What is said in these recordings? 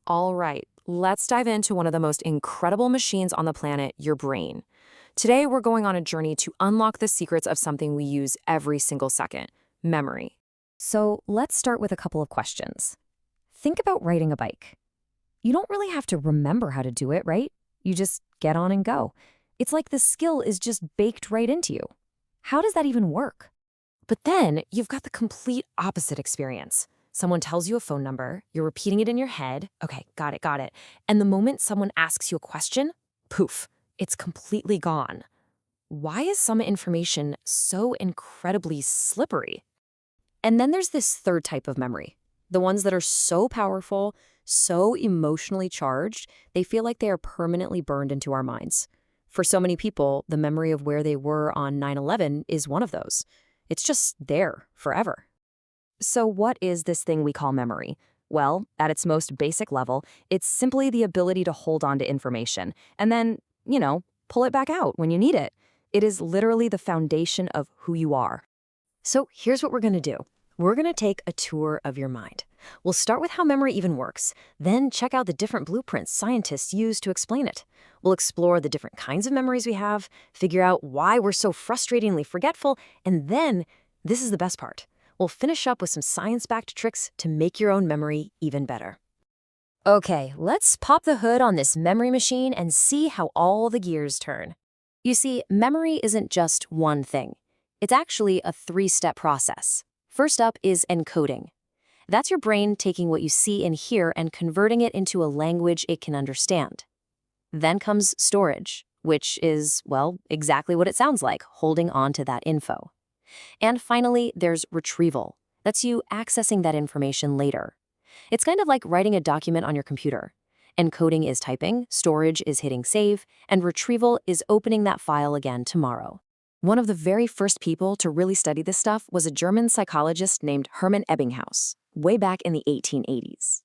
All right, let's dive into one of the most incredible machines on the planet, your brain. Today, we're going on a journey to unlock the secrets of something we use every single second: memory. So let's start with a couple of questions. Think about riding a bike. You don't really have to remember how to do it, right? You just get on and go. It's like the skill is just baked right into you. How does that even work? But then, you've got the complete opposite experience. Someone tells you a phone number, you're repeating it in your head. Okay, got it. And the moment someone asks you a question, poof, it's completely gone. Why is some information so incredibly slippery? And then there's this third type of memory. The ones that are so powerful, so emotionally charged, they feel like they are permanently burned into our minds. For so many people, the memory of where they were on 9/11 is one of those. It's just there forever. So what is this thing we call memory? Well, at its most basic level, it's simply the ability to hold on to information and then, pull it back out when you need it. It is literally the foundation of who you are. So here's what we're going to do. We're going to take a tour of your mind. We'll start with how memory even works, then check out the different blueprints scientists use to explain it. We'll explore the different kinds of memories we have, figure out why we're so frustratingly forgetful, and then, this is the best part, we'll finish up with some science-backed tricks to make your own memory even better. Okay, let's pop the hood on this memory machine and see how all the gears turn. You see, memory isn't just one thing. It's actually a three-step process. First up is encoding. That's your brain taking what you see and hear and converting it into a language it can understand. Then comes storage, which is, well, exactly what it sounds like, holding on to that info. And finally, there's retrieval. That's you accessing that information later. It's kind of like writing a document on your computer. Encoding is typing, storage is hitting save, and retrieval is opening that file again tomorrow. One of the very first people to really study this stuff was a German psychologist named Hermann Ebbinghaus, way back in the 1880s.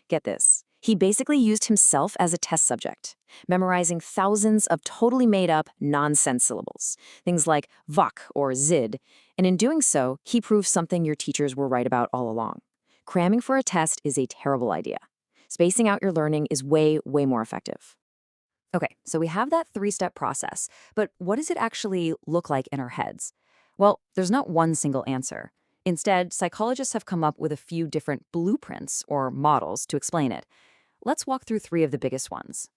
Get this, he basically used himself as a test subject, memorizing thousands of totally made-up nonsense syllables, things like Wach or Zid, and in doing so, he proved something your teachers were right about all along. Cramming for a test is a terrible idea. Spacing out your learning is way more effective. Okay, so we have that three-step process, but what does it actually look like in our heads? Well, there's not one single answer. Instead, psychologists have come up with a few different blueprints or models to explain it. Let's walk through three of the biggest ones.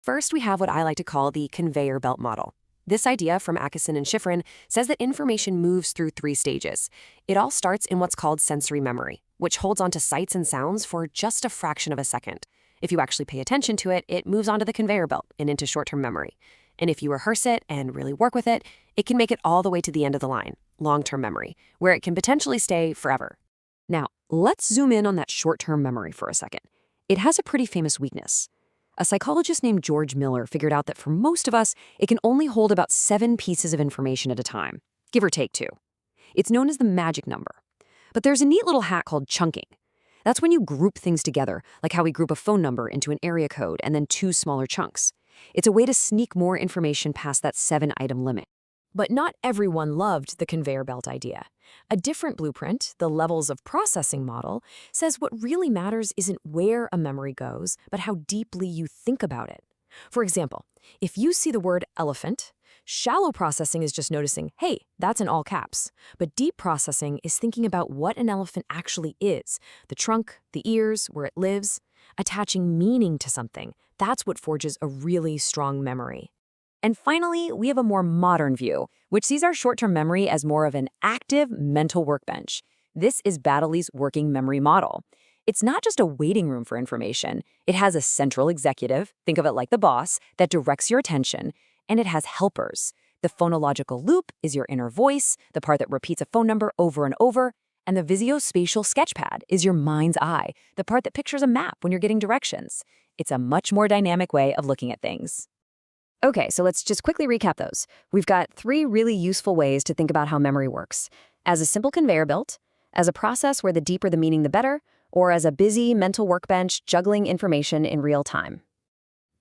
First, we have what I like to call the conveyor belt model. This idea from Atkinson and Shiffrin says that information moves through three stages. It all starts in what's called sensory memory, which holds onto sights and sounds for just a fraction of a second. If you actually pay attention to it, it moves onto the conveyor belt and into short-term memory. And if you rehearse it and really work with it, it can make it all the way to the end of the line, long-term memory, where it can potentially stay forever. Now, let's zoom in on that short-term memory for a second. It has a pretty famous weakness. A psychologist named George Miller figured out that for most of us, it can only hold about 7 pieces of information at a time, give or take 2. It's known as the magic number. But there's a neat little hack called chunking. That's when you group things together, like how we group a phone number into an area code and then 2 smaller chunks. It's a way to sneak more information past that 7-item limit. But not everyone loved the conveyor belt idea. A different blueprint, the levels of processing model, says what really matters isn't where a memory goes, but how deeply you think about it. For example, if you see the word elephant, shallow processing is just noticing, hey, that's in all caps. But deep processing is thinking about what an elephant actually is, the trunk, the ears, where it lives, attaching meaning to something. That's what forges a really strong memory. And finally, we have a more modern view, which sees our short-term memory as more of an active mental workbench. This is Baddeley's working memory model. It's not just a waiting room for information. It has a central executive, think of it like the boss, that directs your attention, and it has helpers. The phonological loop is your inner voice, the part that repeats a phone number over and over, and the visuospatial sketchpad is your mind's eye, the part that pictures a map when you're getting directions. It's a much more dynamic way of looking at things. Okay, so let's just quickly recap those. We've got 3 really useful ways to think about how memory works: as a simple conveyor belt, as a process where the deeper the meaning the better, or as a busy mental workbench juggling information in real time.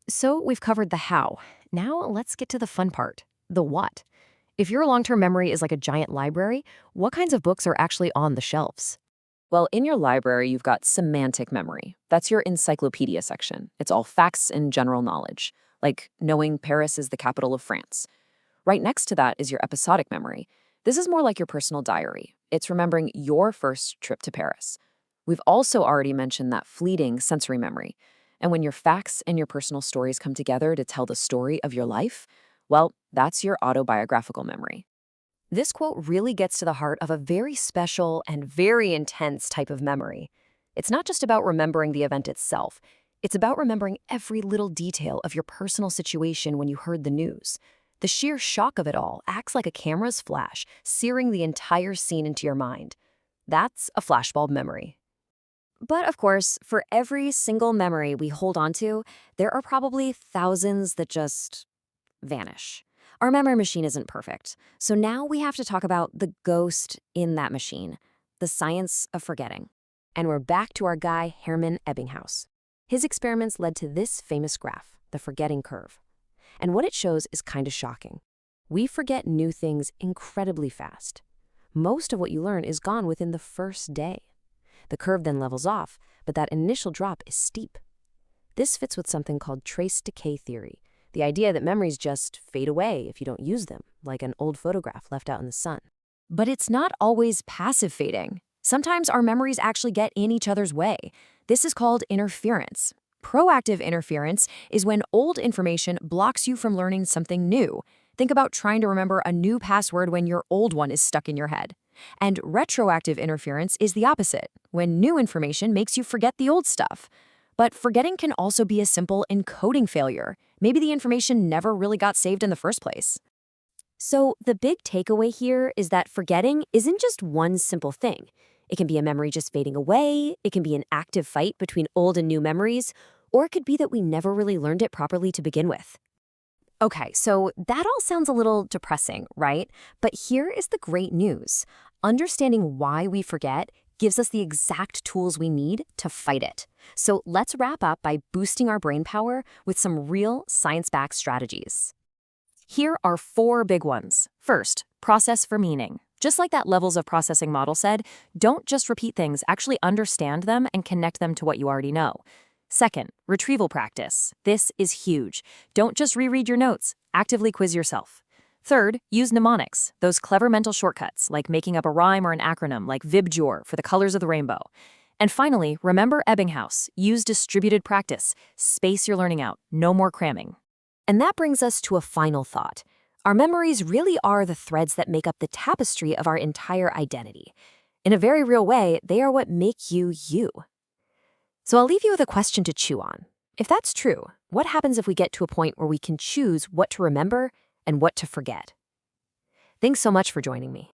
So we've covered the how. Now let's get to the fun part, the what. If your long-term memory is like a giant library, what kinds of books are actually on the shelves? Well, in your library, you've got semantic memory. That's your encyclopedia section. It's all facts and general knowledge, like knowing Paris is the capital of France. Right next to that is your episodic memory. This is more like your personal diary. It's remembering your first trip to Paris. We've also already mentioned that fleeting sensory memory. And when your facts and your personal stories come together to tell the story of your life, well, that's your autobiographical memory. This quote really gets to the heart of a very special and very intense type of memory. It's not just about remembering the event itself. It's about remembering every little detail of your personal situation when you heard the news. The sheer shock of it all acts like a camera's flash, searing the entire scene into your mind. That's a flashbulb memory. But of course, for every single memory we hold onto, there are probably thousands that just vanish. Our memory machine isn't perfect, so now we have to talk about the ghost in that machine, the science of forgetting. And we're back to our guy, Hermann Ebbinghaus. His experiments led to this famous graph, the forgetting curve. And what it shows is kind of shocking. We forget new things incredibly fast. Most of what you learn is gone within the first day. The curve then levels off, but that initial drop is steep. This fits with something called trace decay theory, the idea that memories just fade away if you don't use them, like an old photograph left out in the sun. But it's not always passive fading. Sometimes our memories actually get in each other's way. This is called interference. Proactive interference is when old information blocks you from learning something new. Think about trying to remember a new password when your old one is stuck in your head. And retroactive interference is the opposite, when new information makes you forget the old stuff. But forgetting can also be a simple encoding failure. Maybe the information never really got saved in the first place. So the big takeaway here is that forgetting isn't just one simple thing. It can be a memory just fading away, it can be an active fight between old and new memories, or it could be that we never really learned it properly to begin with. Okay, so that all sounds a little depressing, right? But here is the great news. Understanding why we forget gives us the exact tools we need to fight it. So let's wrap up by boosting our brain power with some real science-backed strategies. Here are 4 big ones. First, process for meaning. Just like that levels of processing model said, don't just repeat things, actually understand them and connect them to what you already know. Second, retrieval practice. This is huge. Don't just reread your notes, actively quiz yourself. Third, use mnemonics, those clever mental shortcuts like making up a rhyme or an acronym like VibJor for the colors of the rainbow. And finally, remember Ebbinghaus. Use distributed practice. Space your learning out. No more cramming. And that brings us to a final thought. Our memories really are the threads that make up the tapestry of our entire identity. In a very real way, they are what make you you. So I'll leave you with a question to chew on. If that's true, what happens if we get to a point where we can choose what to remember and what to forget? Thanks so much for joining me.